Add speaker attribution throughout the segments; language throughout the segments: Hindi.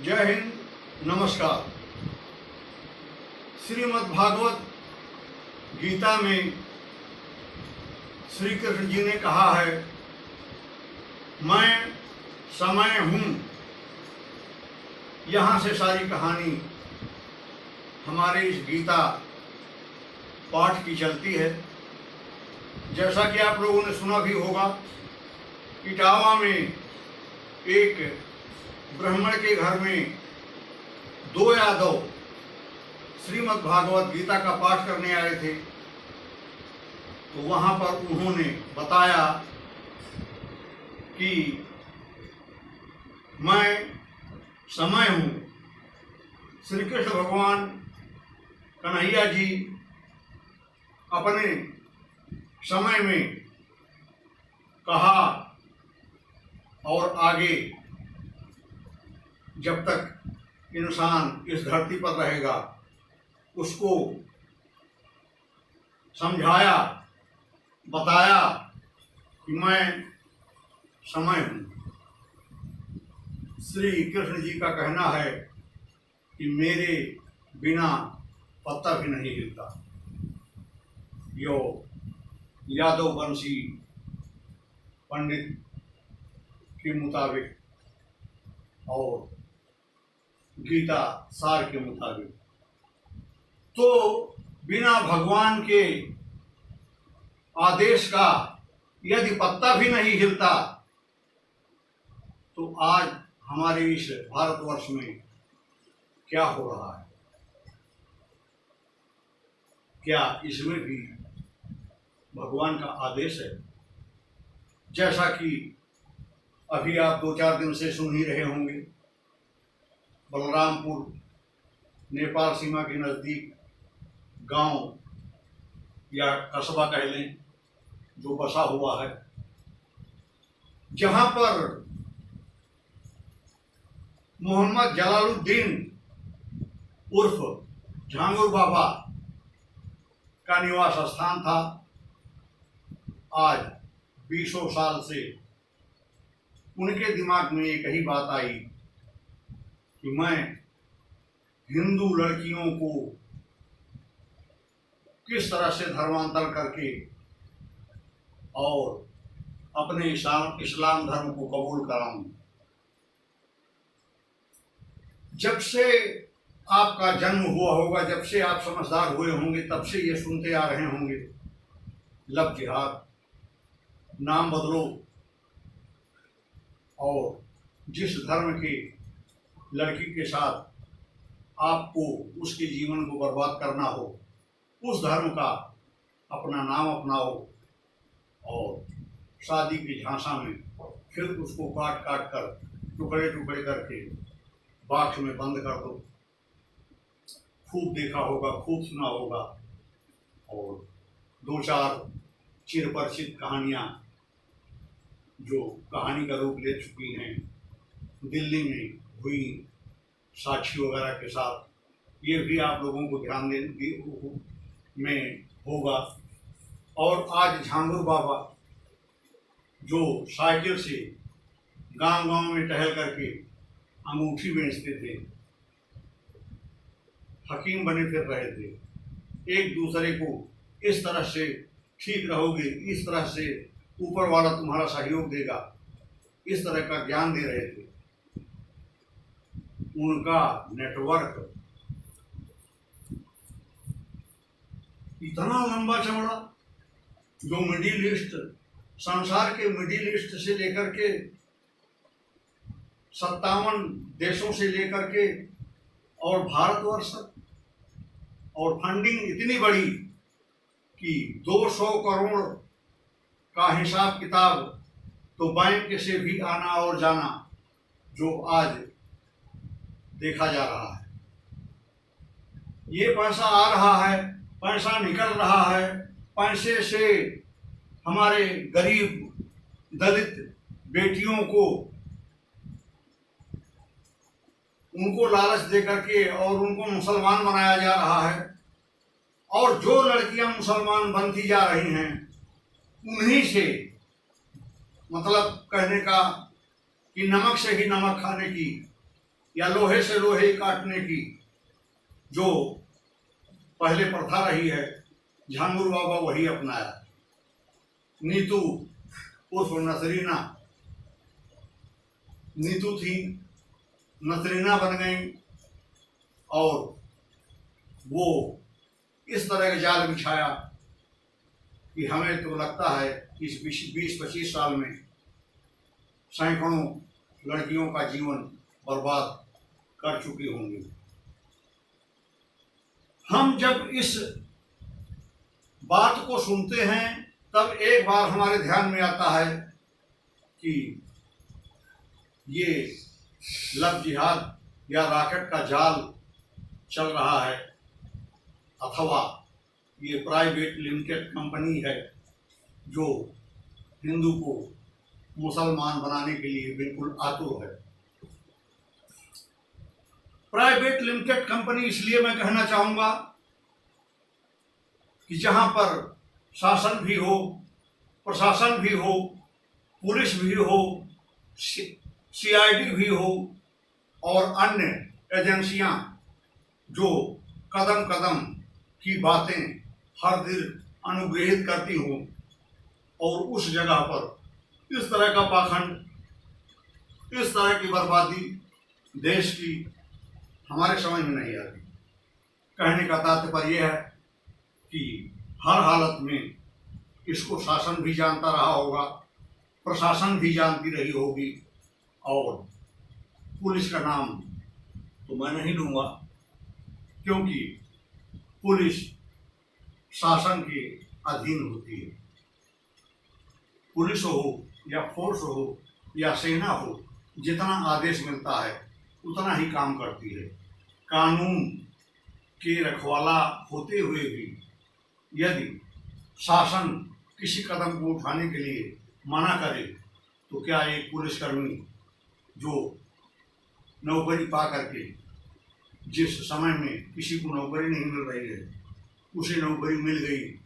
Speaker 1: जय हिंद, नमस्कार। श्रीमद् भागवत गीता में श्री कृष्ण जी ने कहा है, मैं समय हूँ। यहाँ से सारी कहानी हमारे इस गीता पाठ की चलती है। जैसा कि आप लोगों ने सुना भी होगा, इटावा में एक ब्राह्मण के घर में दो यादव श्रीमद् भागवत गीता का पाठ करने आए थे। तो वहाँ पर उन्होंने बताया कि मैं समय हूँ। श्री कृष्ण भगवान कन्हैया जी अपने समय में कहा और आगे जब तक इंसान इस धरती पर रहेगा उसको समझाया, बताया कि मैं समय हूँ। श्री कृष्ण जी का कहना है कि मेरे बिना पत्ता भी नहीं हिलता। यो यादव वंशी पंडित के मुताबिक और गीता सार के मुताबिक, तो बिना भगवान के आदेश का यदि पत्ता भी नहीं हिलता तो आज हमारे इस भारतवर्ष में क्या हो रहा है? क्या इसमें भी भगवान का आदेश है? जैसा कि अभी आप 2-4 दिन से सुन ही रहे होंगे, बलरामपुर नेपाल सीमा के नज़दीक गांव या कस्बा कह लें जो बसा हुआ है, जहां पर मोहम्मद जलालुद्दीन उर्फ झांगुर बाबा का निवास स्थान था। आज 20 साल से उनके दिमाग में एक ही बात आई कि मैं हिंदू लड़कियों को किस तरह से धर्मांतर करके और अपने इस्लाम धर्म को कबूल कराऊं। जब से आपका जन्म हुआ होगा, जब से आप समझदार हुए होंगे, तब से ये सुनते आ रहे होंगे, लव जिहाद, नाम बदलो और जिस धर्म की लड़की के साथ आपको उसके जीवन को बर्बाद करना हो, उस धर्म का अपना नाम अपनाओ और शादी की झांसा में फिर उसको काट काट कर टुकड़े टुकड़े करके बाक्स में बंद कर दो। खूब देखा होगा, खूब सुना होगा और 2-4 चिरपरिचित कहानियाँ जो कहानी का रूप ले चुकी हैं, दिल्ली में हुई साक्षी वगैरह के साथ, ये भी आप लोगों को ध्यान में होगा। और आज झांगुर बाबा जो साइकिल से गांव-गांव में टहल करके अंगूठी बेचते थे, हकीम बने फिर रहे थे, एक दूसरे को इस तरह से ठीक रहोगे, इस तरह से ऊपर वाला तुम्हारा सहयोग देगा, इस तरह का ज्ञान दे रहे थे। उनका नेटवर्क इतना लंबा चौड़ा, जो मिडिल ईस्ट, संसार के मिडिल ईस्ट से लेकर के 57 देशों से लेकर के और भारतवर्ष, और फंडिंग इतनी बड़ी कि 200 करोड़ का हिसाब किताब तो बैंक से भी आना और जाना जो आज देखा जा रहा है। ये पैसा आ रहा है, पैसा निकल रहा है, पैसे से हमारे गरीब दलित बेटियों को उनको लालच दे करके और उनको मुसलमान बनाया जा रहा है। और जो लड़कियां मुसलमान बनती जा रही हैं उन्हीं से, मतलब कहने का कि नमक से ही नमक खाने की या लोहे से लोहे काटने की जो पहले प्रथा रही है, झांगुर बाबा वही अपनाया। नीतू उर्फ नसरीना, नीतू थी, नसरीना बन गई और वो इस तरह का जाल बिछाया कि हमें तो लगता है कि इस 20-25 साल में सैकड़ों लड़कियों का जीवन बर्बाद कर चुकी होंगी। हम जब इस बात को सुनते हैं तब एक बार हमारे ध्यान में आता है कि ये लव जिहाद या रॉकेट का जाल चल रहा है, अथवा ये प्राइवेट लिमिटेड कंपनी है जो हिंदू को मुसलमान बनाने के लिए बिल्कुल आतुर है। प्राइवेट लिमिटेड कंपनी इसलिए मैं कहना चाहूंगा कि जहां पर शासन भी हो, प्रशासन भी हो, पुलिस भी हो, सीआईडी भी हो और अन्य एजेंसियां जो कदम कदम की बातें हर दिन अनुग्रहित करती हों, और उस जगह पर इस तरह का पाखंड, इस तरह की बर्बादी देश की हमारे समझ में नहीं आती। कहने का तात्पर्य यह है कि हर हालत में इसको शासन भी जानता रहा होगा, प्रशासन भी जानती रही होगी, और पुलिस का नाम तो मैं नहीं लूँगा क्योंकि पुलिस शासन के अधीन होती है। पुलिस हो या फोर्स हो या सेना हो, जितना आदेश मिलता है उतना ही काम करती है। कानून के रखवाला होते हुए भी यदि शासन किसी कदम को उठाने के लिए मना करे तो क्या एक पुलिसकर्मी जो नौकरी पा करके, जिस समय में किसी को नौकरी नहीं मिल रही है, उसे नौकरी मिल गई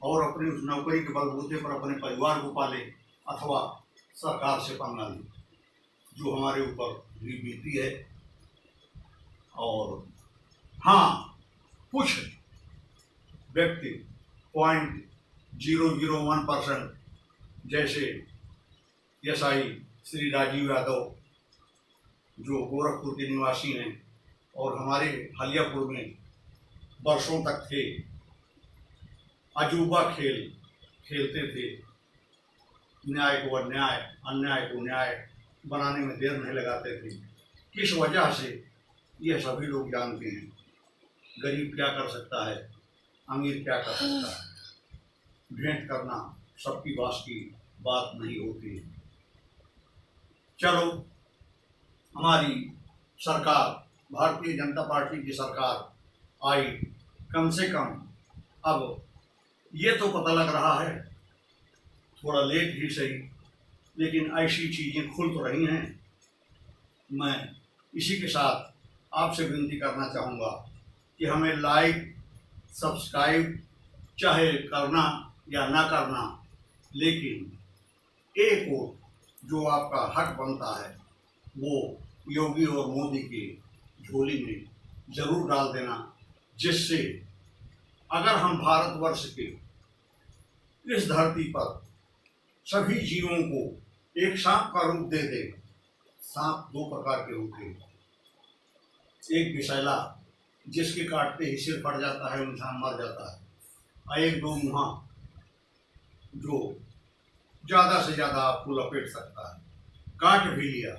Speaker 1: और अपनी उस नौकरी के बलबूते पर अपने परिवार को पाले अथवा सरकार से पंगा ले, जो हमारे ऊपर भी बीती है। और हाँ, कुछ व्यक्ति 0.001% जैसे एसआई श्री राजीव यादव जो गोरखपुर के निवासी हैं और हमारे हलियापुर में वर्षों तक थे, अजूबा खेल खेलते थे। न्याय को अन्याय, अन्याय को न्याय बनाने में देर नहीं लगाते थे। किस वजह से यह सभी लोग जानते हैं। गरीब क्या कर सकता है, अमीर क्या कर सकता है, भेंट करना सबकी वास की बात नहीं होती है। चलो, हमारी सरकार, भारतीय जनता पार्टी की सरकार आई, कम से कम अब ये तो पता लग रहा है, थोड़ा लेट ही सही, लेकिन ऐसी चीज़ें खुल तो रही हैं। मैं इसी के साथ आपसे विनती करना चाहूँगा कि हमें लाइक सब्सक्राइब चाहे करना या ना करना, लेकिन एक वोट जो आपका हक बनता है वो योगी और मोदी की झोली में जरूर डाल देना, जिससे अगर हम भारतवर्ष के इस धरती पर सभी जीवों को एक सांप का रूप दे दे। सांप दो प्रकार के होते हैं, एक विषैला जिसके काटते ही सिर फट जाता है, इंसान मर जाता है, और एक दो मुहा जो ज़्यादा से ज़्यादा आपको लपेट सकता है। काट भी लिया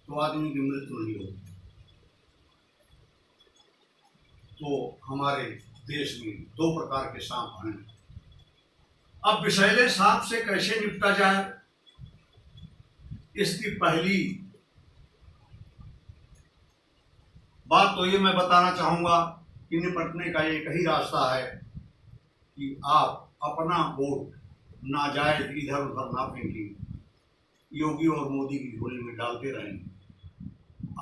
Speaker 1: तो आदमी की मृत्यु नहीं होती। तो हमारे देश में दो प्रकार के सांप हैं। अब विषैले सांप से कैसे निपटा जाए, इसकी पहली बात तो ये मैं बताना चाहूँगा कि निपटने का एक ही रास्ता है कि आप अपना वोट नाजायज इधर उधर ना फेंकें, योगी और मोदी की झोली में डालते रहें।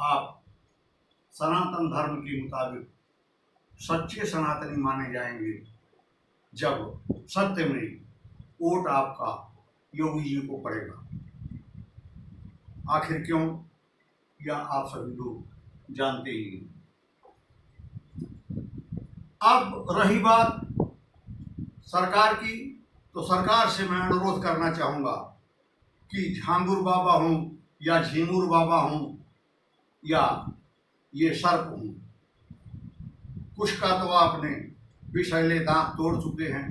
Speaker 1: आप सनातन धर्म के मुताबिक सच्चे सनातनी माने जाएंगे जब सत्य में वोट आपका योगी जी को पड़ेगा। आखिर क्यों, या आप सभी लोग जानते ही हैं। अब रही बात सरकार की, तो सरकार से मैं अनुरोध करना चाहूँगा कि झांगुर बाबा हों या झिंगुर बाबा हों या ये सर्प हों, कुछ का तो आपने विषैले दांत तोड़ चुके हैं।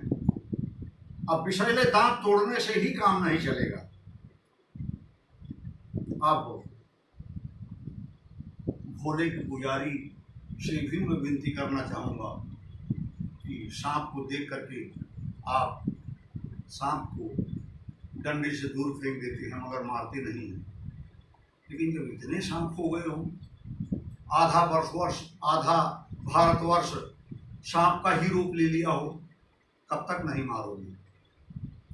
Speaker 1: अब विषैले दांत तोड़ने से ही काम नहीं चलेगा। आप भोले के पुजारी से भी मैं विनती करना चाहूँगा कि सांप को देख करके आप सांप को डंडे से दूर फेंक देते हैं मगर मारते नहीं हैं। लेकिन जब इतने सांप हो गए हों, आधा भारतवर्ष सांप का ही रूप ले लिया हो, कब तक नहीं मारोगे?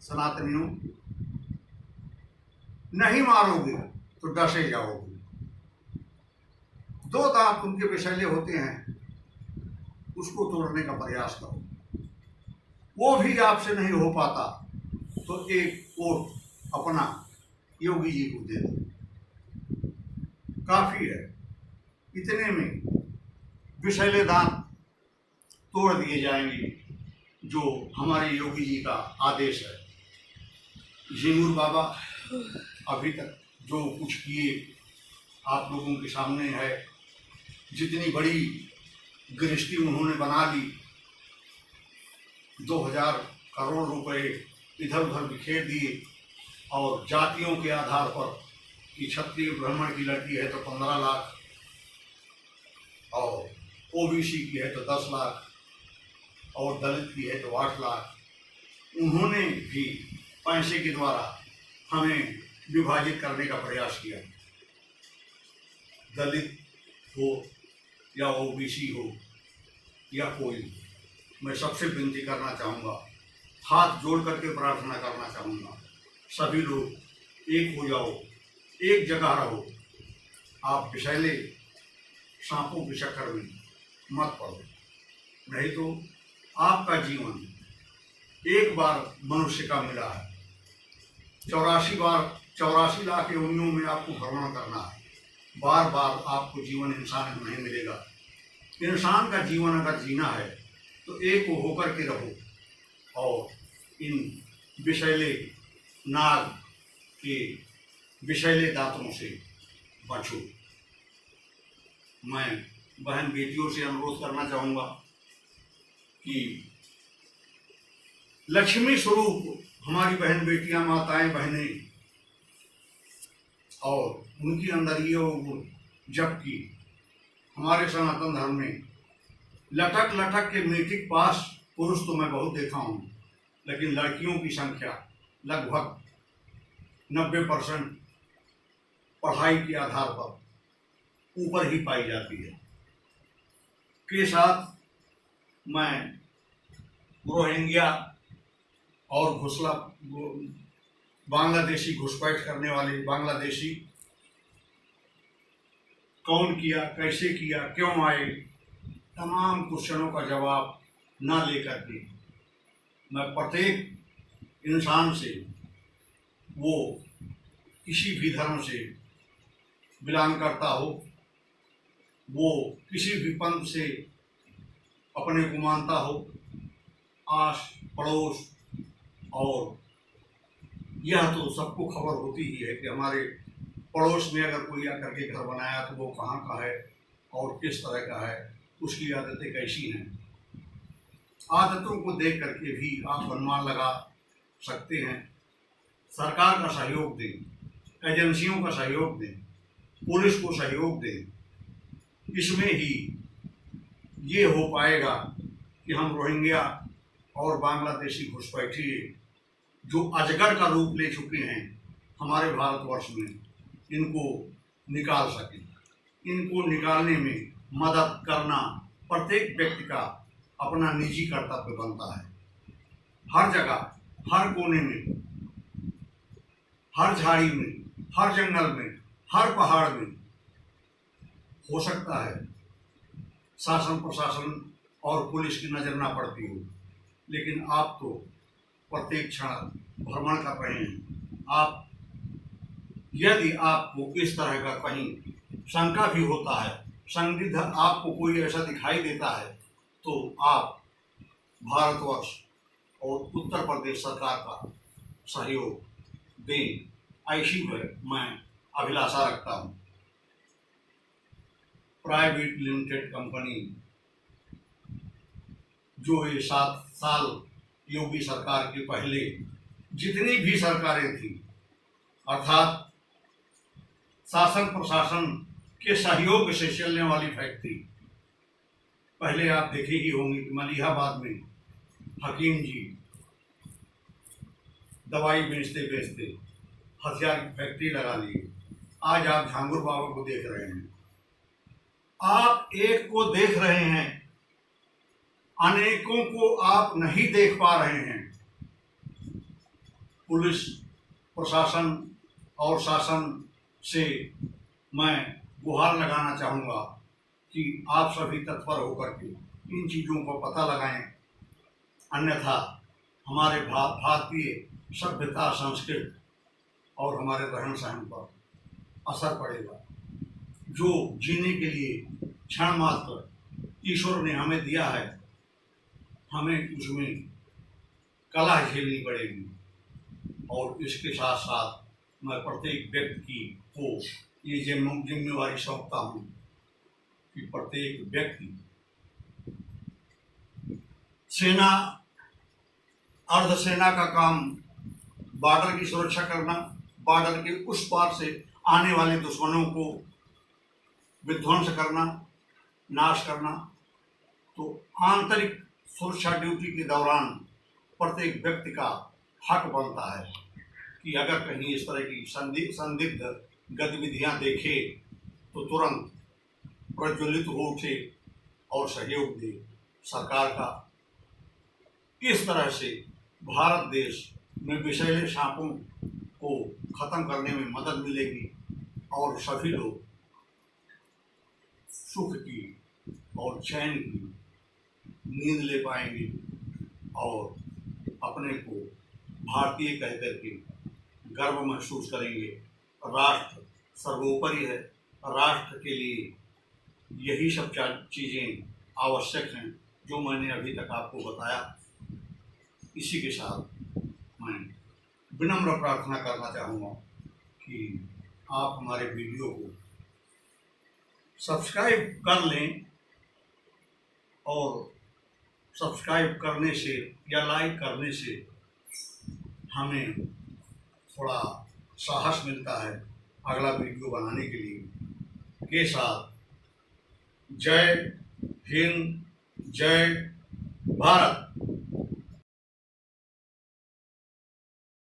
Speaker 1: सनातनियों, नहीं मारोगे तो डसे जाओगे। दो दांत उनके विषैले होते हैं, उसको तोड़ने का प्रयास करो। वो भी आपसे नहीं हो पाता तो एक वोट अपना योगी जी को दे दो, काफी है। इतने में विषैले दांत तोड़ दिए जाएंगे, जो हमारे योगी जी का आदेश है। झिंगुर बाबा अभी तक जो कुछ किए आप लोगों के सामने है। जितनी बड़ी गृहस्थी उन्होंने बना ली, 2000 करोड़ रुपए इधर उधर बिखेर दिए, और जातियों के आधार पर कि क्षत्रिय ब्राह्मण की लड़की है तो 15 लाख, और ओबीसी की है तो 10 लाख, और दलित की है तो 8 लाख। उन्होंने भी पैसे के द्वारा हमें विभाजित करने का प्रयास किया। दलित हो या ओबीसी हो या कोई, मैं सबसे विनती करना चाहूँगा, हाथ जोड़ करके प्रार्थना करना चाहूँगा, सभी लोग एक हो जाओ, एक जगह रहो। आप विषैले सांपों के चक्कर में मत पड़ो, नहीं तो आपका जीवन एक बार मनुष्य का मिला है, 84 लाख योनियों में आपको भ्रमण करना है। बार बार आपको जीवन इंसान को नहीं मिलेगा। इंसान का जीवन अगर जीना है तो एक होकर के रहो, और इन विषैले नाग के विषैले दांतों से बचो। मैं बहन बेटियों से अनुरोध करना चाहूँगा कि लक्ष्मी स्वरूप हमारी बहन बेटियां, माताएं, बहनें, और उनके अंदर ये गुण, जबकि हमारे सनातन धर्म में लटक लटक के मैट्रिक पास पुरुष तो मैं बहुत देखा हूँ, लेकिन लड़कियों की संख्या लगभग 90% पढ़ाई के आधार पर ऊपर ही पाई जाती है। के साथ मैं रोहिंग्या और बांग्लादेशी घुसपैठ करने वाले बांग्लादेशी कौन किया, कैसे किया, क्यों आए, तमाम क्वेश्चनों का जवाब न लेकर के मैं प्रत्येक इंसान से, वो किसी भी धर्म से बिलोंग करता हो, वो किसी भी पंथ से अपने को मानता हो, आस पड़ोस, और यह तो सबको खबर होती ही है कि हमारे पड़ोस में अगर कोई आकर के घर बनाया तो वो कहाँ का है और किस तरह का है, उसकी आदतें कैसी हैं। आदतों को देख करके भी आप अनुमान लगा सकते हैं। सरकार का सहयोग दें, एजेंसियों का सहयोग दें, पुलिस को सहयोग दें। इसमें ही ये हो पाएगा कि हम रोहिंग्या और बांग्लादेशी घुसपैठिए जो अजगर का रूप ले चुके हैं हमारे भारतवर्ष में, इनको निकाल सकें। इनको निकालने में मदद करना प्रत्येक व्यक्ति का अपना निजी कर्तव्य बनता है। हर जगह, हर कोने में, हर झाड़ी में, हर जंगल में, हर पहाड़ में हो सकता है शासन प्रशासन और पुलिस की नजर ना पड़ती हो, लेकिन आप तो प्रत्येक क्षण भ्रमण कर रहे हैं। आप यदि आपको इस तरह का कहीं शंका भी होता है संदिग्ध आपको कोई ऐसा दिखाई देता है तो आप भारतवर्ष और उत्तर प्रदेश सरकार का सहयोग दें, ऐसी मैं अभिलाषा रखता हूँ। प्राइवेट लिमिटेड कंपनी जो ये 7 साल योगी सरकार के पहले जितनी भी सरकारें थी, अर्थात शासन प्रशासन के सहयोग से चलने वाली फैक्ट्री, पहले आप देखे ही होंगे कि मलिहाबाद में हकीम जी दवाई बेचते बेचते हथियार की फैक्ट्री लगा ली। आज आप झांगुर बाबा को देख रहे हैं, आप एक को देख रहे हैं, अनेकों को आप नहीं देख पा रहे हैं। पुलिस प्रशासन और शासन से मैं गुहार लगाना चाहूँगा कि आप सभी तत्पर होकर के इन चीज़ों को पता लगाएं, अन्यथा हमारे भारतीय सभ्यता, संस्कृति और हमारे रहन सहन पर असर पड़ेगा। जो जीने के लिए क्षण मात्र ईश्वर ने हमें दिया है, हमें उसमें कला झेलनी पड़ेगी। और इसके साथ साथ मैं प्रत्येक व्यक्ति को ये जिम्मेवारी सौंपता हूँ कि प्रत्येक व्यक्ति सेना, अर्धसेना का काम बॉर्डर की सुरक्षा करना, बॉर्डर के उस पार से आने वाले दुश्मनों को विध्वंस करना, नाश करना। तो आंतरिक सुरक्षा ड्यूटी के दौरान प्रत्येक व्यक्ति का हक बनता है कि अगर कहीं इस तरह की संदिग्ध गतिविधियां देखे तो तुरंत प्रज्वलित हो उठे और सहयोग दे। सरकार का इस तरह से भारत देश में विषैले सांपों को खत्म करने में मदद मिलेगी और सभी लोग सुख की और चैन की नींद ले पाएंगे और अपने को भारतीय कह करके गर्व महसूस करेंगे। राष्ट्र सर्वोपरि है, राष्ट्र के लिए यही सब चीज़ें आवश्यक हैं जो मैंने अभी तक आपको बताया। इसी के साथ मैं विनम्र प्रार्थना करना चाहूँगा कि आप हमारे वीडियो को सब्सक्राइब कर लें और सब्सक्राइब करने से या लाइक करने से हमें थोड़ा साहस मिलता है अगला वीडियो बनाने के लिए। के साथ जय हिंद, जय भारत।